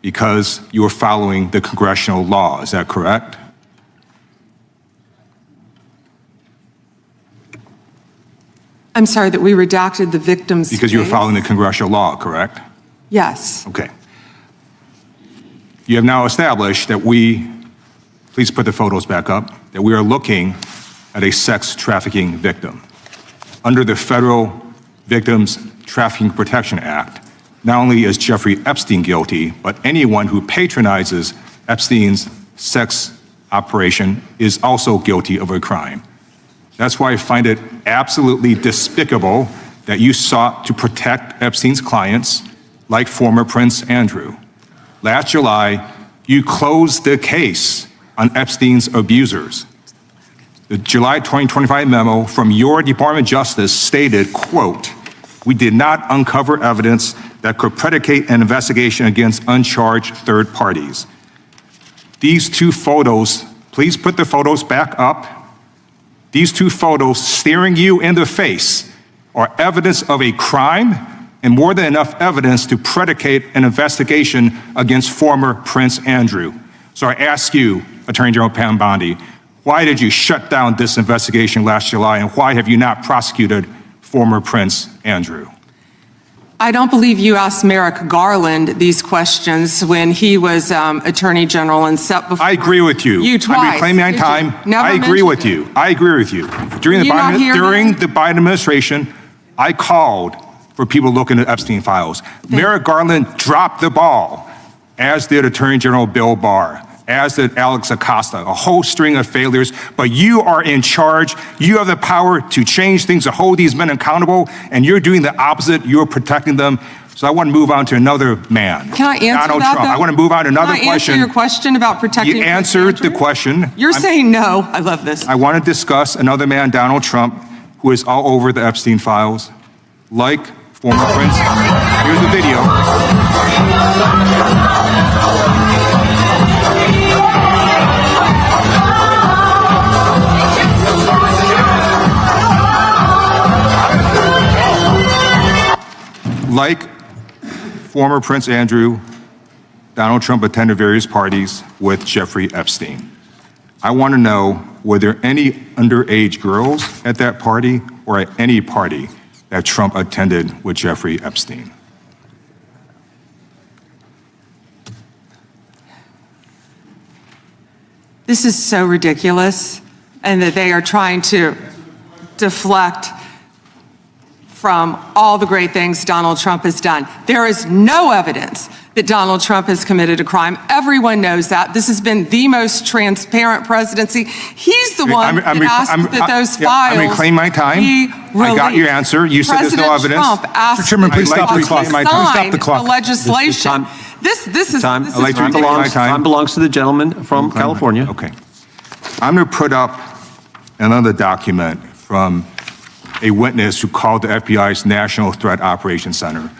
because you were following the congressional law. Is that correct? I'm sorry, that we redacted the victim's Because you were following the congressional law, correct? Yes. Okay. You have now established that please put the photos back up, that we are looking at a sex trafficking victim. Under the Federal Victims Trafficking Protection Act, not only is Jeffrey Epstein guilty, but anyone who patronizes Epstein's sex operation is also guilty of a crime. That's why I find it absolutely despicable that you sought to protect Epstein's clients, like former Prince Andrew. Last July, you closed the case on Epstein's abusers. The July 2025 memo from your Department of Justice stated, quote, "We did not uncover evidence that could predicate an investigation against uncharged third parties." These two photos, please put the photos back up. These two photos staring you in the face are evidence of a crime and more than enough evidence to predicate an investigation against former Prince Andrew. So I ask you, Attorney General Pam Bondi, why did you shut down this investigation last July, and why have you not prosecuted former Prince Andrew? I don't believe you asked Merrick Garland these questions when he was Attorney General and set before I agree with you. You twice. I'm reclaiming my time. I agree with you. I agree with you. During the Biden administration, I called for people looking at Epstein files. Merrick Garland dropped the ball, as did Attorney General Bill Barr, as did Alex Acosta, a whole string of failures. But you are in charge. You have the power to change things, to hold these men accountable, and you're doing the opposite. You're protecting them. So I want to move on to another man. Can I answer Donald that, Trump. though? I want to move on to another question. Can I answer your question about protecting You answered the question. You're saying no. I love this. I want to discuss another man, Donald Trump, who is all over the Epstein files, like former Prince. Here's the video. Like former Prince Andrew, Donald Trump attended various parties with Jeffrey Epstein. I want to know, were there any underage girls at that party or at any party that Trump attended with Jeffrey Epstein? This is so ridiculous, and that they are trying to deflect from all the great things Donald Trump has done. There is no evidence that Donald Trump has committed a crime. Everyone knows that. This has been the most transparent presidency. He's the one that asked that those files I'm reclaiming my time. I got your answer. You said there's no evidence. Trump asked Mr. Chairman, please stop the clock. Stop the clock. The legislation. This is ridiculous. Time belongs to the gentleman from California. Okay. I'm going to put up another document from a witness who called the FBI's National Threat Operations Center,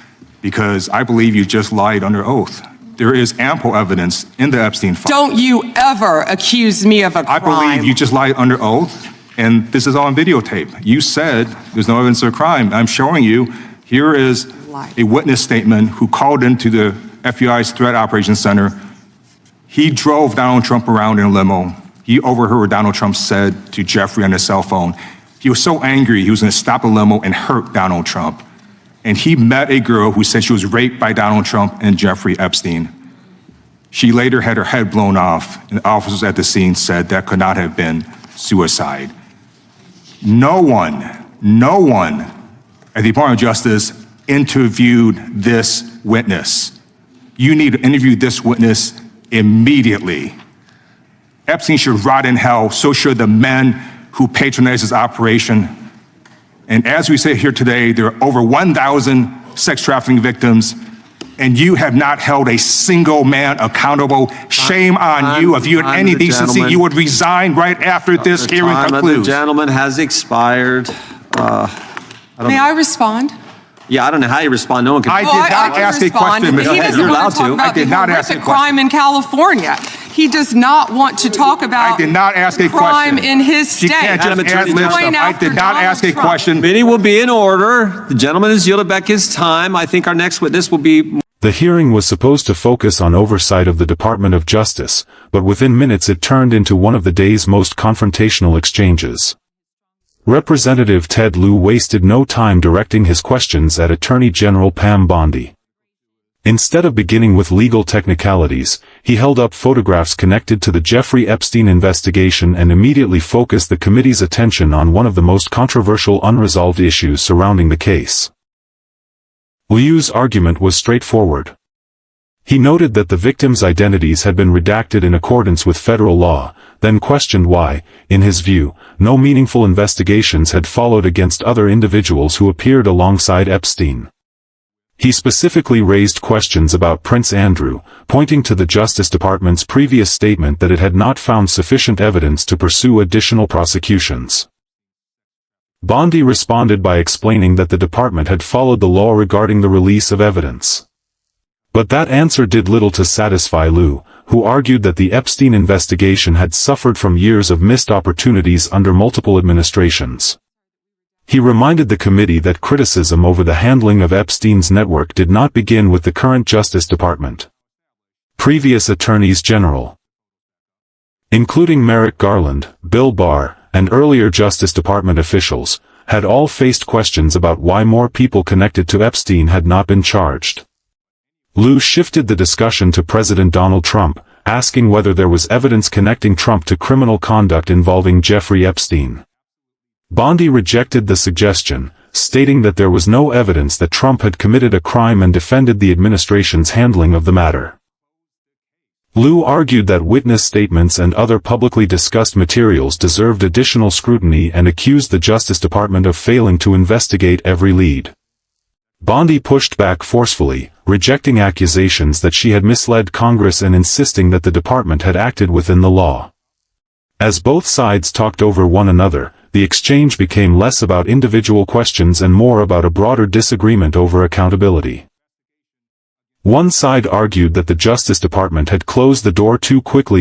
because I believe you just lied under oath. There is ample evidence in the Epstein file. Don't you ever accuse me of a crime. I believe you just lied under oath, and this is on videotape. You said there's no evidence of a crime. I'm showing you, here is a witness statement who called into the FBI's Threat Operations Center. He drove Donald Trump around in a limo. He overheard what Donald Trump said to Jeffrey on his cell phone. He was so angry, he was going to stop a limo and hurt Donald Trump. And he met a girl who said she was raped by Donald Trump and Jeffrey Epstein. She later had her head blown off, and officers at the scene said that could not have been suicide. No one at the Department of Justice interviewed this witness. You need to interview this witness immediately. Epstein should rot in hell, so should the men who patronized his operation. And as we sit here today, there are over 1,000 sex trafficking victims, and you have not held a single man accountable. Shame on you. If you had any decency, you would resign right after this hearing concludes. The gentleman has expired. May I respond? Yeah, I don't know how you respond. No one can. I did not ask a question, Ms. He doesn't want to talk about the horrific crime in California. He does not want to talk about I did not ask a crime question. in his state. You can't just ad-lib stuff. I did not ask a question. Meeting will be in order. The gentleman has yielded back his time. I think our next witness will be The hearing was supposed to focus on oversight of the Department of Justice, but within minutes it turned into one of the day's most confrontational exchanges. Representative Ted Lieu wasted no time directing his questions at Attorney General Pam Bondi. Instead of beginning with legal technicalities, he held up photographs connected to the Jeffrey Epstein investigation and immediately focused the committee's attention on one of the most controversial unresolved issues surrounding the case. Lieu's argument was straightforward. He noted that the victims' identities had been redacted in accordance with federal law, then questioned why, in his view, no meaningful investigations had followed against other individuals who appeared alongside Epstein. He specifically raised questions about Prince Andrew, pointing to the Justice Department's previous statement that it had not found sufficient evidence to pursue additional prosecutions. Bondi responded by explaining that the department had followed the law regarding the release of evidence. But that answer did little to satisfy Lieu, who argued that the Epstein investigation had suffered from years of missed opportunities under multiple administrations. He reminded the committee that criticism over the handling of Epstein's network did not begin with the current Justice Department. Previous attorneys general, including Merrick Garland, Bill Barr, and earlier Justice Department officials, had all faced questions about why more people connected to Epstein had not been charged. Lieu shifted the discussion to President Donald Trump, asking whether there was evidence connecting Trump to criminal conduct involving Jeffrey Epstein. Bondi rejected the suggestion, stating that there was no evidence that Trump had committed a crime and defended the administration's handling of the matter. Lieu argued that witness statements and other publicly discussed materials deserved additional scrutiny and accused the Justice Department of failing to investigate every lead. Bondi pushed back forcefully, rejecting accusations that she had misled Congress and insisting that the department had acted within the law. As both sides talked over one another, the exchange became less about individual questions and more about a broader disagreement over accountability. One side argued that the Justice Department had closed the door too quickly